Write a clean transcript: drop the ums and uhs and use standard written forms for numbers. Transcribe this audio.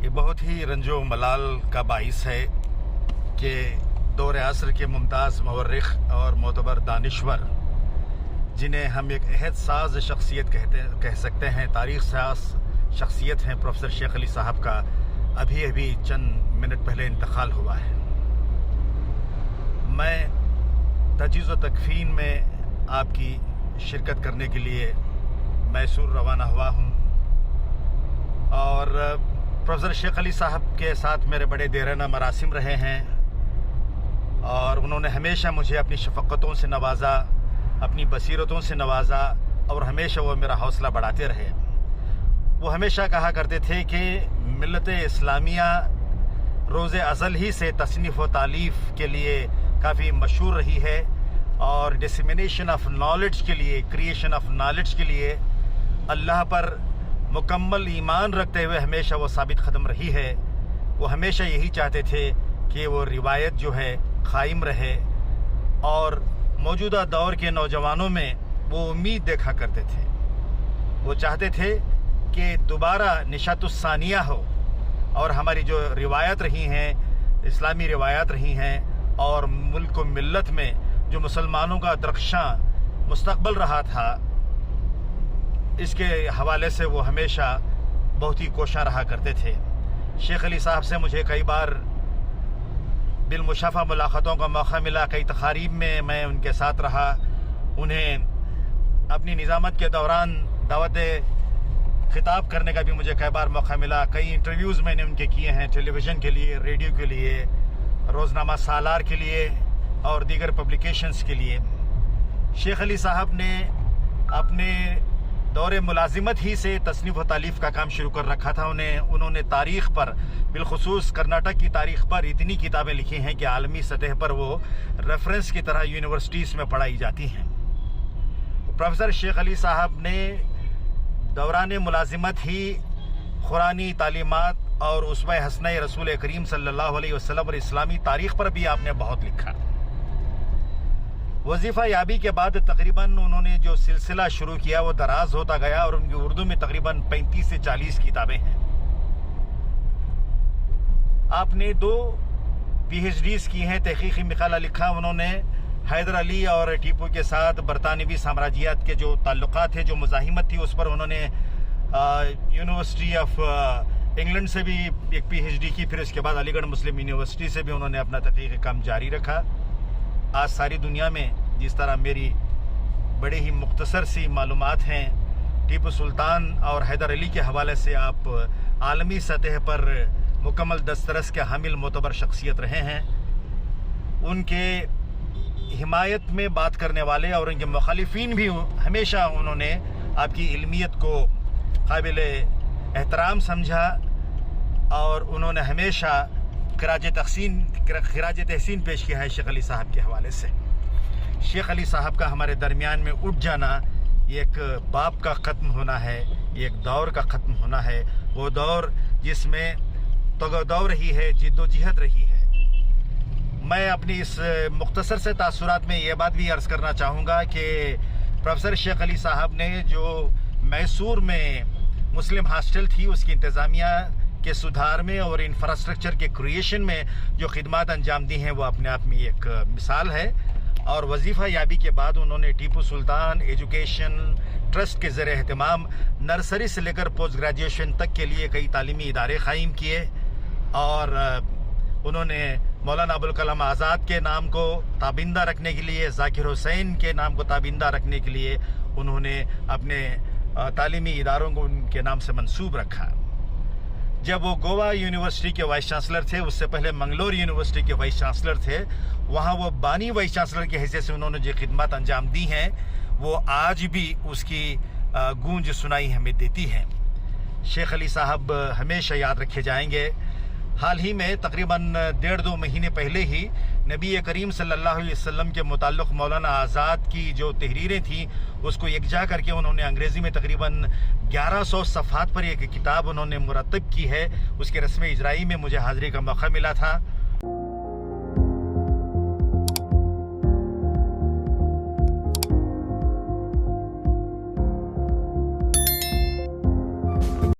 یہ بہت ہی رنج و ملال کا باعث ہے کہ دور عصر کے ممتاز مورخ اور معتبر دانشور، جنہیں ہم ایک عہد ساز شخصیت کہہ سکتے ہیں، تاریخ ساز شخصیت ہیں، پروفیسر شیخ علی صاحب کا ابھی چند منٹ پہلے انتقال ہوا ہے۔ میں تجہیز و تکفین میں آپ کی شرکت کرنے کے لیے میسور روانہ ہوا ہوں، اور پروفیسر شیخ علی صاحب کے ساتھ میرے بڑے دیرینہ مراسم رہے ہیں، اور انہوں نے ہمیشہ مجھے اپنی شفقتوں سے نوازا، اپنی بصیرتوں سے نوازا، اور ہمیشہ وہ میرا حوصلہ بڑھاتے رہے۔ وہ ہمیشہ کہا کرتے تھے کہ ملت اسلامیہ روز ازل ہی سے تصنیف و تالیف کے لیے کافی مشہور رہی ہے، اور ڈسیمینیشن آف نالج کے لیے، کریشن آف نالج کے لیے اللہ پر مکمل ایمان رکھتے ہوئے ہمیشہ وہ ثابت قدم رہی ہے۔ وہ ہمیشہ یہی چاہتے تھے کہ وہ روایت جو ہے قائم رہے، اور موجودہ دور کے نوجوانوں میں وہ امید دیکھا کرتے تھے۔ وہ چاہتے تھے کہ دوبارہ نشاط الثانیہ ہو، اور ہماری جو روایت رہی ہیں، اسلامی روایات رہی ہیں، اور ملک و ملت میں جو مسلمانوں کا درخشاں مستقبل رہا تھا، اس کے حوالے سے وہ ہمیشہ بہت ہی کوشاں رہا کرتے تھے۔ شیخ علی صاحب سے مجھے کئی بار بالمشافہ ملاقاتوں کا موقع ملا، کئی تقاریب میں میں ان کے ساتھ رہا، انہیں اپنی نظامت کے دوران دعوت خطاب کرنے کا بھی مجھے کئی بار موقع ملا۔ کئی انٹرویوز میں نے ان کے کیے ہیں، ٹیلی ویژن کے لیے، ریڈیو کے لیے، روزنامہ سالار کے لیے، اور دیگر پبلیکیشنز کے لیے۔ شیخ علی صاحب نے اپنے دور ملازمت ہی سے تصنیف و تالیف کا کام شروع کر رکھا تھا۔ انہوں نے تاریخ پر، بالخصوص کرناٹک کی تاریخ پر اتنی کتابیں لکھی ہیں کہ عالمی سطح پر وہ ریفرنس کی طرح یونیورسٹیز میں پڑھائی جاتی ہیں۔ پروفیسر شیخ علی صاحب نے دوران ملازمت ہی قرآنی تعلیمات اور اسوہ حسنہ رسول کریم صلی اللہ علیہ وسلم اور اسلامی تاریخ پر بھی آپ نے بہت لکھا۔ وظیفہ یابی کے بعد تقریباً انہوں نے جو سلسلہ شروع کیا وہ دراز ہوتا گیا، اور ان کی اردو میں تقریباً 35 سے 40 کتابیں ہیں۔ آپ نے 2 PhDs کی ہیں، تحقیقی مقالہ لکھا انہوں نے حیدر علی اور ٹیپو کے ساتھ برطانوی سامراجیات کے جو تعلقات تھے، جو مزاحمت تھی، اس پر انہوں نے یونیورسٹی آف انگلینڈ سے بھی ایک PhD کی، پھر اس کے بعد علی گڑھ مسلم یونیورسٹی سے بھی انہوں نے اپنا تحقیقی کام جاری رکھا۔ آج ساری دنیا میں جس طرح میری بڑے ہی مختصر سی معلومات ہیں، ٹیپو سلطان اور حیدر علی کے حوالے سے آپ عالمی سطح پر مکمل دسترس کے حامل معتبر شخصیت رہے ہیں۔ ان کے حمایت میں بات کرنے والے اور ان کے مخالفین بھی ہمیشہ انہوں نے آپ کی علمیت کو قابل احترام سمجھا، اور انہوں نے ہمیشہ خراج تحسین پیش کیا ہے شیخ علی صاحب کے حوالے سے۔ شیخ علی صاحب کا ہمارے درمیان میں اٹھ جانا یہ ایک باب کا ختم ہونا ہے، یہ ایک دور کا ختم ہونا ہے، وہ دور جس میں تگودو رہی ہے، جد و جہد رہی ہے۔ میں اپنی اس مختصر سے تاثرات میں یہ بات بھی عرض کرنا چاہوں گا کہ پروفیسر شیخ علی صاحب نے جو میسور میں مسلم ہاسٹل تھی، اس کی انتظامیہ کے سدھار میں اور انفراسٹرکچر کے کریشن میں جو خدمات انجام دی ہیں، وہ اپنے آپ میں ایک مثال ہے۔ اور وظیفہ یابی کے بعد انہوں نے ٹیپو سلطان ایجوکیشن ٹرسٹ کے زیر اہتمام نرسری سے لے کر پوسٹ گریجویشن تک کے لیے کئی تعلیمی ادارے قائم کیے، اور انہوں نے مولانا ابوالکلام آزاد کے نام کو تابندہ رکھنے کے لیے، ذاکر حسین کے نام کو تابندہ رکھنے کے لیے انہوں نے اپنے تعلیمی اداروں کو ان کے نام سے منسوب رکھا۔ جب وہ گوا یونیورسٹی کے وائس چانسلر تھے، اس سے پہلے منگلور یونیورسٹی کے وائس چانسلر تھے، وہاں وہ بانی وائس چانسلر کی حیثیت سے انہوں نے جو خدمات انجام دی ہیں، وہ آج بھی اس کی گونج سنائی ہمیں دیتی ہے۔ شیخ علی صاحب ہمیشہ یاد رکھے جائیں گے۔ حال ہی میں تقریباً 1.5-2 مہینے پہلے ہی نبی کریم صلی اللہ علیہ وسلم کے متعلق مولانا آزاد کی جو تحریریں تھیں، اس کو یکجا کر کے انہوں نے انگریزی میں تقریباً 1100 صفحات پر ایک کتاب انہوں نے مرتب کی ہے۔ اس کے رسم اجرائی میں مجھے حاضری کا موقع ملا تھا۔